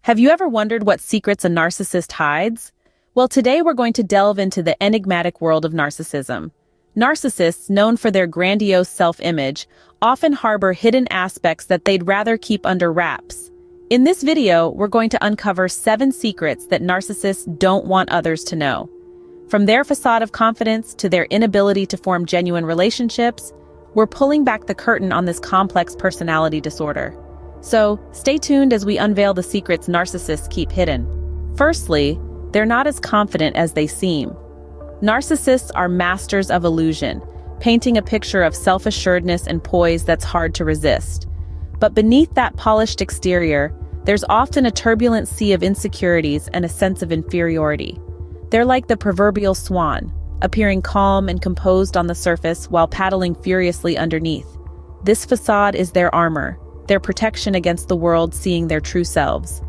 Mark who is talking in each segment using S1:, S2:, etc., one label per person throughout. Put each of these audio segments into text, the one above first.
S1: Have you ever wondered what secrets a narcissist hides? Well, today we're going to delve into the enigmatic world of narcissism. Narcissists, known for their grandiose self-image, often harbor hidden aspects that they'd rather keep under wraps. In this video, we're going to uncover 7 secrets that narcissists don't want others to know. From their facade of confidence to their inability to form genuine relationships, we're pulling back the curtain on this complex personality disorder. So, stay tuned as we unveil the secrets narcissists keep hidden. Firstly, they're not as confident as they seem. Narcissists are masters of illusion, painting a picture of self-assuredness and poise that's hard to resist. But beneath that polished exterior, there's often a turbulent sea of insecurities and a sense of inferiority. They're like the proverbial swan, appearing calm and composed on the surface while paddling furiously underneath. This facade is their armor, their protection against the world seeing their true selves.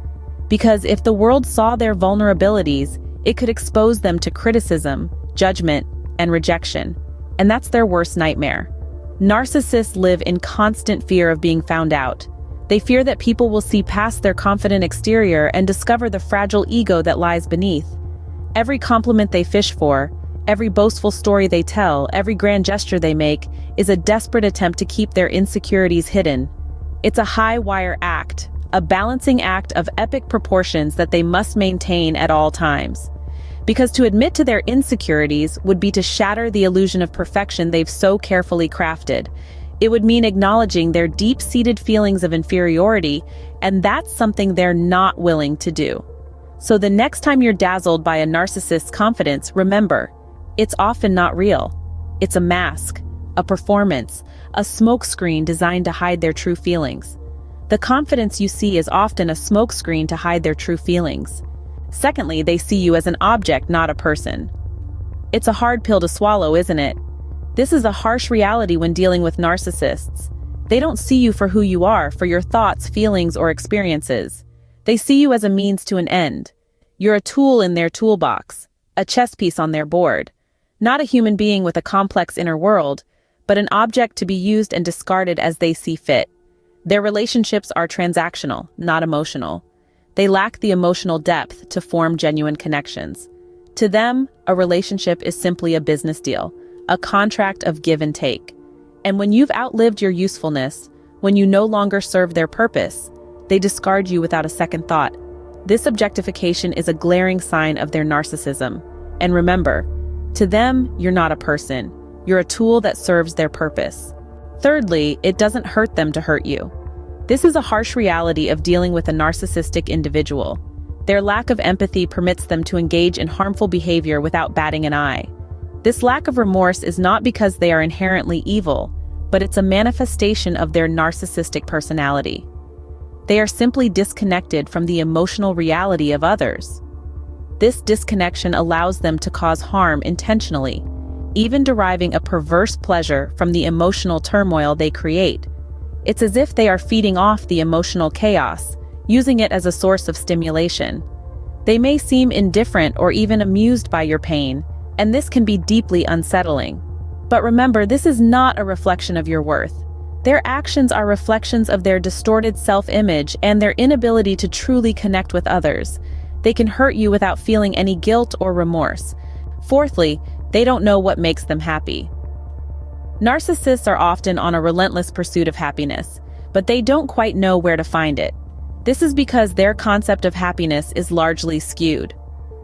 S1: Because if the world saw their vulnerabilities, it could expose them to criticism, judgment, and rejection. And that's their worst nightmare. Narcissists live in constant fear of being found out. They fear that people will see past their confident exterior and discover the fragile ego that lies beneath. Every compliment they fish for, every boastful story they tell, every grand gesture they make, is a desperate attempt to keep their insecurities hidden. It's a high-wire act, a balancing act of epic proportions that they must maintain at all times. Because to admit to their insecurities would be to shatter the illusion of perfection they've so carefully crafted. It would mean acknowledging their deep-seated feelings of inferiority, and that's something they're not willing to do. So the next time you're dazzled by a narcissist's confidence, remember, it's often not real. It's a mask, a performance, a smokescreen designed to hide their true feelings. The confidence you see is often a smokescreen to hide their true feelings. Secondly, they see you as an object, not a person. It's a hard pill to swallow, isn't it? This is a harsh reality when dealing with narcissists. They don't see you for who you are, for your thoughts, feelings, or experiences. They see you as a means to an end. You're a tool in their toolbox, a chess piece on their board. Not a human being with a complex inner world, but an object to be used and discarded as they see fit. Their relationships are transactional, not emotional. They lack the emotional depth to form genuine connections. To them, a relationship is simply a business deal, a contract of give and take. And when you've outlived your usefulness, when you no longer serve their purpose, they discard you without a second thought. This objectification is a glaring sign of their narcissism. And remember, to them, you're not a person. You're a tool that serves their purpose. Thirdly, it doesn't hurt them to hurt you. This is a harsh reality of dealing with a narcissistic individual. Their lack of empathy permits them to engage in harmful behavior without batting an eye. This lack of remorse is not because they are inherently evil, but it's a manifestation of their narcissistic personality. They are simply disconnected from the emotional reality of others. This disconnection allows them to cause harm intentionally, even deriving a perverse pleasure from the emotional turmoil they create. It's as if they are feeding off the emotional chaos, using it as a source of stimulation. They may seem indifferent or even amused by your pain, and this can be deeply unsettling. But remember, this is not a reflection of your worth. Their actions are reflections of their distorted self-image and their inability to truly connect with others. They can hurt you without feeling any guilt or remorse. Fourthly, they don't know what makes them happy. Narcissists are often on a relentless pursuit of happiness, but they don't quite know where to find it. This is because their concept of happiness is largely skewed.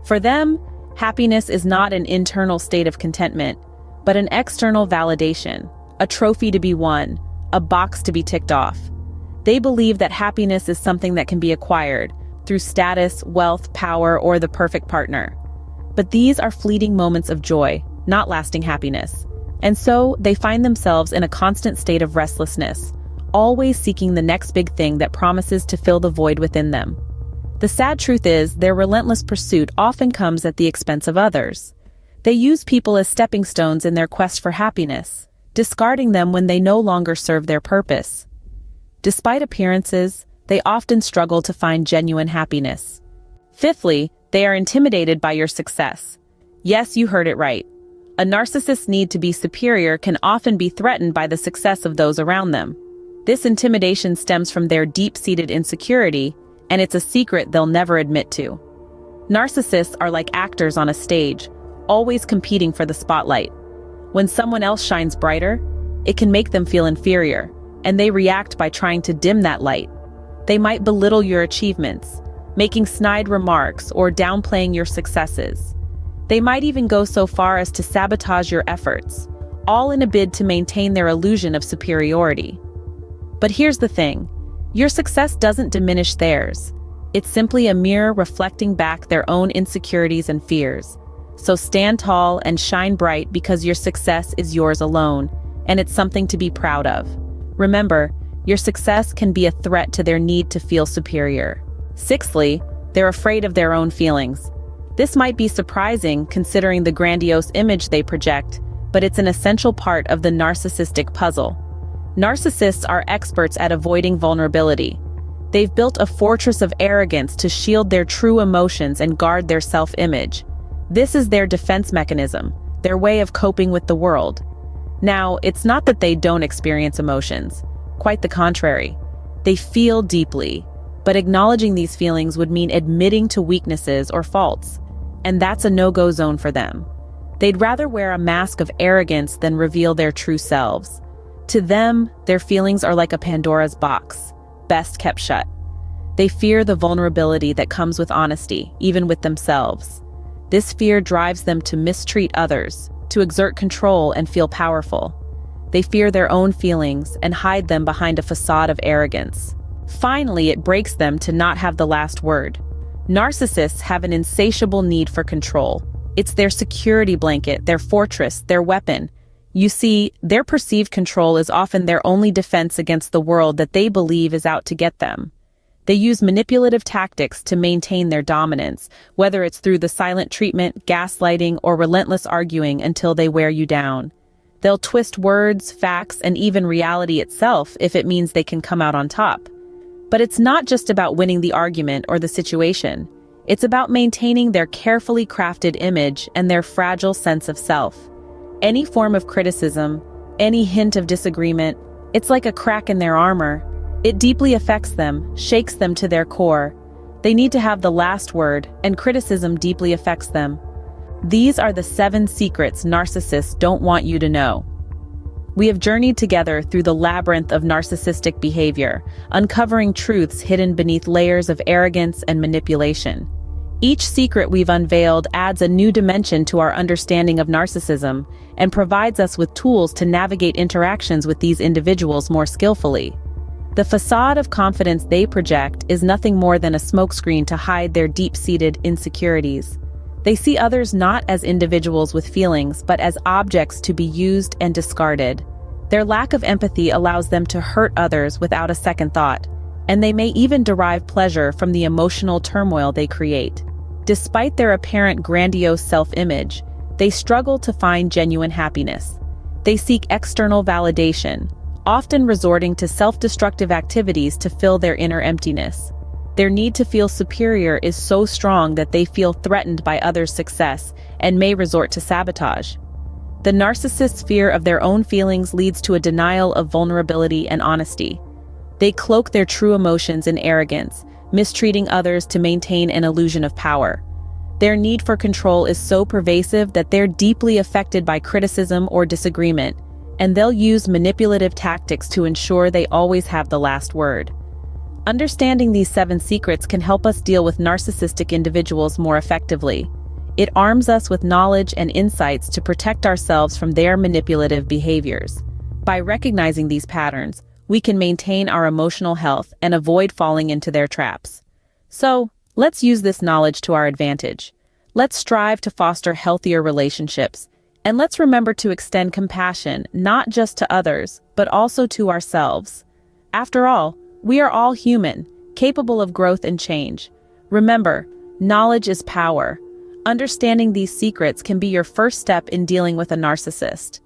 S1: For them, happiness is not an internal state of contentment, but an external validation, a trophy to be won, a box to be ticked off. They believe that happiness is something that can be acquired through status, wealth, power, or the perfect partner. But these are fleeting moments of joy, not lasting happiness. And so they find themselves in a constant state of restlessness, always seeking the next big thing that promises to fill the void within them. The sad truth is, their relentless pursuit often comes at the expense of others. They use people as stepping stones in their quest for happiness, discarding them when they no longer serve their purpose. Despite appearances, they often struggle to find genuine happiness. Fifthly, they are intimidated by your success. Yes, you heard it right. A narcissist's need to be superior can often be threatened by the success of those around them. This intimidation stems from their deep-seated insecurity and it's a secret they'll never admit to. Narcissists are like actors on a stage, always competing for the spotlight. When someone else shines brighter, it can make them feel inferior, and they react by trying to dim that light. They might belittle your achievements, making snide remarks or downplaying your successes. They might even go so far as to sabotage your efforts, all in a bid to maintain their illusion of superiority. But here's the thing, your success doesn't diminish theirs. It's simply a mirror reflecting back their own insecurities and fears. So stand tall and shine bright because your success is yours alone, and it's something to be proud of. Remember, your success can be a threat to their need to feel superior. Sixthly, they're afraid of their own feelings. This might be surprising considering the grandiose image they project, but it's an essential part of the narcissistic puzzle. Narcissists are experts at avoiding vulnerability. They've built a fortress of arrogance to shield their true emotions and guard their self-image. This is their defense mechanism, their way of coping with the world. Now, it's not that they don't experience emotions. Quite the contrary. They feel deeply, but acknowledging these feelings would mean admitting to weaknesses or faults, and that's a no-go zone for them. They'd rather wear a mask of arrogance than reveal their true selves. To them, their feelings are like a Pandora's box, best kept shut. They fear the vulnerability that comes with honesty, even with themselves. This fear drives them to mistreat others, to exert control and feel powerful. They fear their own feelings and hide them behind a facade of arrogance. Finally, it breaks them to not have the last word. Narcissists have an insatiable need for control. It's their security blanket, their fortress, their weapon. You see, their perceived control is often their only defense against the world that they believe is out to get them. They use manipulative tactics to maintain their dominance, whether it's through the silent treatment, gaslighting, or relentless arguing until they wear you down. They'll twist words, facts, and even reality itself if it means they can come out on top. But it's not just about winning the argument or the situation. It's about maintaining their carefully crafted image and their fragile sense of self. Any form of criticism, any hint of disagreement, it's like a crack in their armor. It deeply affects them, shakes them to their core. They need to have the last word, and criticism deeply affects them. These are the 7 secrets narcissists don't want you to know. We have journeyed together through the labyrinth of narcissistic behavior, uncovering truths hidden beneath layers of arrogance and manipulation. Each secret we've unveiled adds a new dimension to our understanding of narcissism and provides us with tools to navigate interactions with these individuals more skillfully. The facade of confidence they project is nothing more than a smokescreen to hide their deep-seated insecurities. They see others not as individuals with feelings, but as objects to be used and discarded. Their lack of empathy allows them to hurt others without a second thought, and they may even derive pleasure from the emotional turmoil they create. Despite their apparent grandiose self-image, they struggle to find genuine happiness. They seek external validation, often resorting to self-destructive activities to fill their inner emptiness. Their need to feel superior is so strong that they feel threatened by others' success and may resort to sabotage. The narcissist's fear of their own feelings leads to a denial of vulnerability and honesty. They cloak their true emotions in arrogance, mistreating others to maintain an illusion of power. Their need for control is so pervasive that they're deeply affected by criticism or disagreement, and they'll use manipulative tactics to ensure they always have the last word. Understanding these 7 secrets can help us deal with narcissistic individuals more effectively. It arms us with knowledge and insights to protect ourselves from their manipulative behaviors. By recognizing these patterns, we can maintain our emotional health and avoid falling into their traps. So, let's use this knowledge to our advantage. Let's strive to foster healthier relationships, and let's remember to extend compassion not just to others, but also to ourselves. After all, we are all human, capable of growth and change. Remember, knowledge is power. Understanding these secrets can be your first step in dealing with a narcissist.